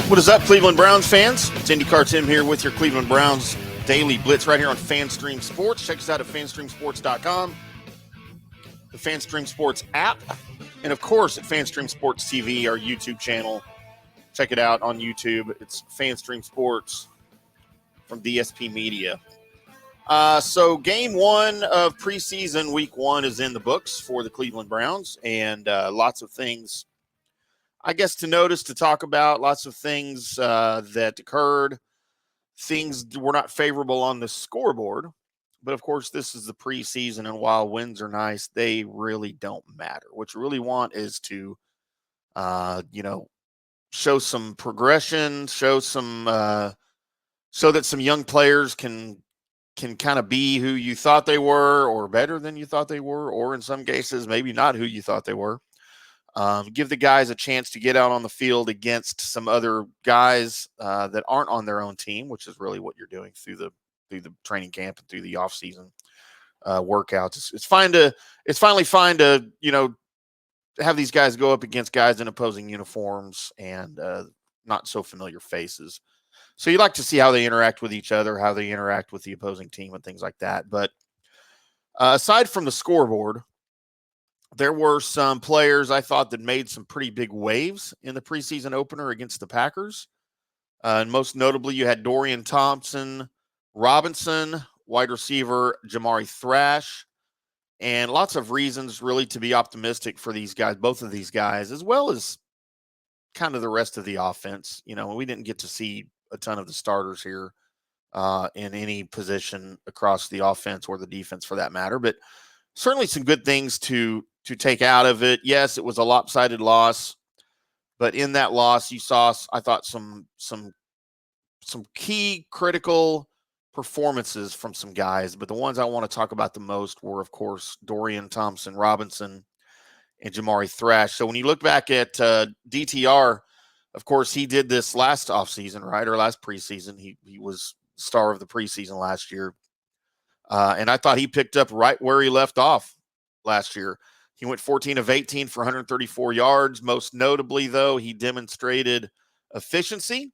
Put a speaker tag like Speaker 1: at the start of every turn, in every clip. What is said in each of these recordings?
Speaker 1: What is up, Cleveland Browns fans? It's IndyCar Timm here with your Cleveland Browns Daily Blitz right here on FanStream Sports. Check us out at fanstreamsports.com, the FanStream Sports app, and of course at FanStream Sports TV, our YouTube channel. Check it out on YouTube. It's FanStream Sports from DSP Media. So game one of preseason week one is in the books for the Cleveland Browns, and lots of things, I guess, to notice, to talk about, lots of things that occurred. Things were not favorable on the scoreboard, but of course, this is the preseason, and while wins are nice, they really don't matter. What you really want is to, show some progression, show some, so that some young players can kind of be who you thought they were, or better than you thought they were, or in some cases, maybe not who you thought they were. Give the guys a chance to get out on the field against some other guys that aren't on their own team, which is really what you're doing through the training camp and through the offseason workouts. It's finally fine to have these guys go up against guys in opposing uniforms and not so familiar faces. So you like to see how they interact with each other, how they interact with the opposing team, and things like that. But aside from the scoreboard, there were some players I thought that made some pretty big waves in the preseason opener against the Packers. And most notably, you had Dorian Thompson-Robinson, wide receiver Jamari Thrash, and lots of reasons really to be optimistic for these guys, both of these guys, as well as kind of the rest of the offense. We didn't get to see a ton of the starters here in any position across the offense or the defense for that matter, but certainly some good things to take out of it. Yes, it was a lopsided loss, but in that loss, you saw, I thought, some key critical performances from some guys. But the ones I want to talk about the most were, of course, Dorian Thompson-Robinson and Jamari Thrash. So when you look back at DTR, of course, he did this last offseason, right, or last preseason. He was star of the preseason last year. And I thought he picked up right where he left off last year. He went 14 of 18 for 134 yards. Most notably, though, he demonstrated efficiency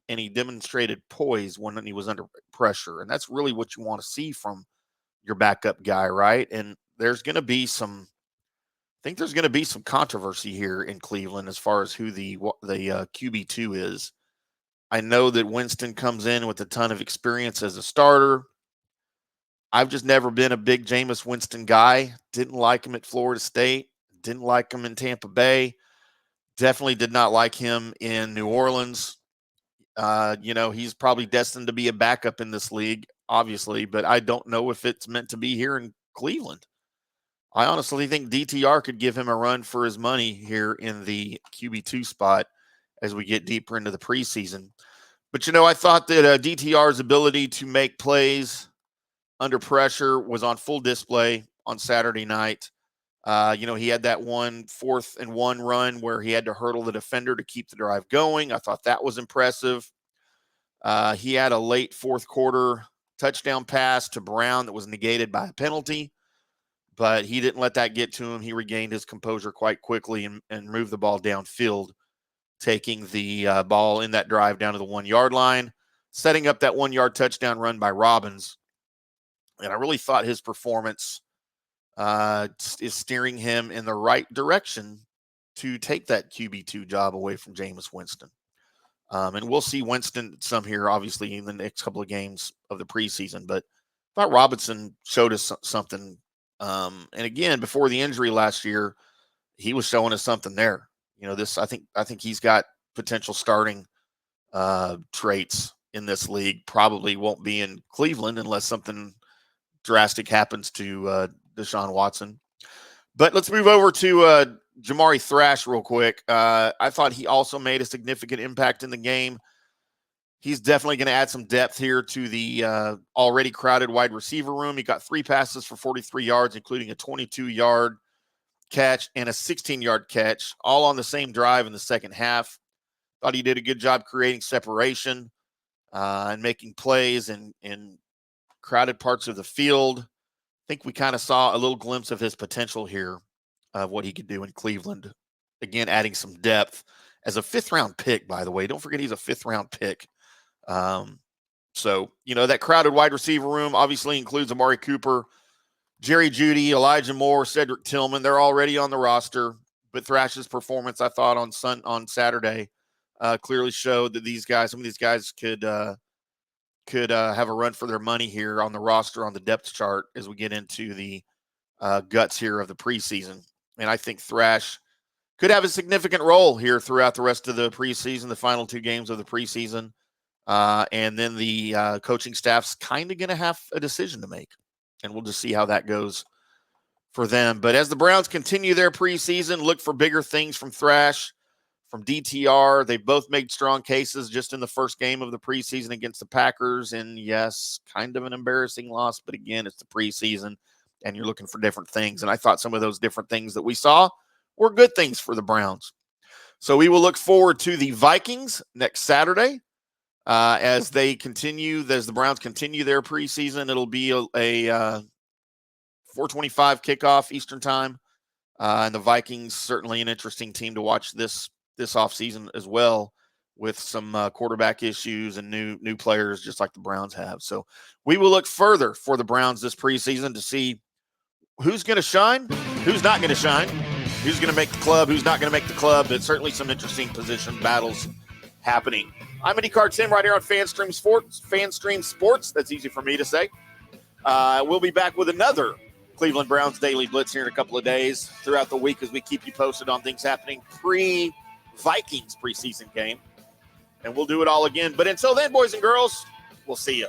Speaker 1: and he demonstrated poise when he was under pressure. And that's really what you want to see from your backup guy, right? And there's going to be some controversy here in Cleveland as far as who the QB2 is. I know that Winston comes in with a ton of experience as a starter. I've just never been a big Jameis Winston guy. Didn't like him at Florida State. Didn't like him in Tampa Bay. Definitely did not like him in New Orleans. He's probably destined to be a backup in this league, obviously, but I don't know if it's meant to be here in Cleveland. I honestly think DTR could give him a run for his money here in the QB2 spot as we get deeper into the preseason. But, I thought that DTR's ability to make plays under pressure was on full display on Saturday night. He had that 4th and 1 run where he had to hurdle the defender to keep the drive going. I thought that was impressive. He had a late fourth quarter touchdown pass to Brown that was negated by a penalty, but he didn't let that get to him. He regained his composure quite quickly and moved the ball downfield, taking the ball in that drive down to the 1-yard line, setting up that 1-yard touchdown run by Robbins. And I really thought his performance is steering him in the right direction to take that QB2 job away from Jameis Winston. And we'll see Winston some here, obviously, in the next couple of games of the preseason. But I thought Robinson showed us something. And again, before the injury last year, he was showing us something there. I think he's got potential starting traits in this league. Probably won't be in Cleveland unless something drastic happens to Deshaun Watson. But let's move over to Jamari Thrash real quick. I thought he also made a significant impact in the game. He's definitely going to add some depth here to the already crowded wide receiver room. He got 3 passes for 43 yards, including a 22-yard catch and a 16-yard catch, all on the same drive in the second half. Thought he did a good job creating separation and making plays in crowded parts of the field. I think we kind of saw a little glimpse of his potential here, of what he could do in Cleveland. Again, adding some depth as a 5th-round pick, by the way. Don't forget he's a 5th-round pick. So, that crowded wide receiver room obviously includes Amari Cooper, Jerry Jeudy, Elijah Moore, Cedric Tillman. They're already on the roster. But Thrash's performance, I thought, on Saturday clearly showed that some of these guys could have a run for their money here on the roster, on the depth chart, as we get into the guts here of the preseason. And I think Thrash could have a significant role here throughout the rest of the preseason, the final 2 games of the preseason. And then the coaching staff's kind of going to have a decision to make. And we'll just see how that goes for them. But as the Browns continue their preseason, look for bigger things from Thrash, from DTR. They've both made strong cases just in the first game of the preseason against the Packers. And yes, kind of an embarrassing loss. But again, it's the preseason and you're looking for different things. And I thought some of those different things that we saw were good things for the Browns. So we will look forward to the Vikings next Saturday as the Browns continue their preseason. It'll be a 4:25 kickoff Eastern time. And the Vikings, certainly an interesting team to watch this offseason as well, with some quarterback issues and new players just like the Browns have. So we will look further for the Browns this preseason to see who's going to shine, who's not going to shine, who's going to make the club, who's not going to make the club. But certainly some interesting position battles happening. I'm IndyCar Tim right here on FanStream Sports. That's easy for me to say. We'll be back with another Cleveland Browns Daily Blitz here in a couple of days throughout the week as we keep you posted on things happening pre-Vikings preseason game. And we'll do it all again. But until then, boys and girls, we'll see you.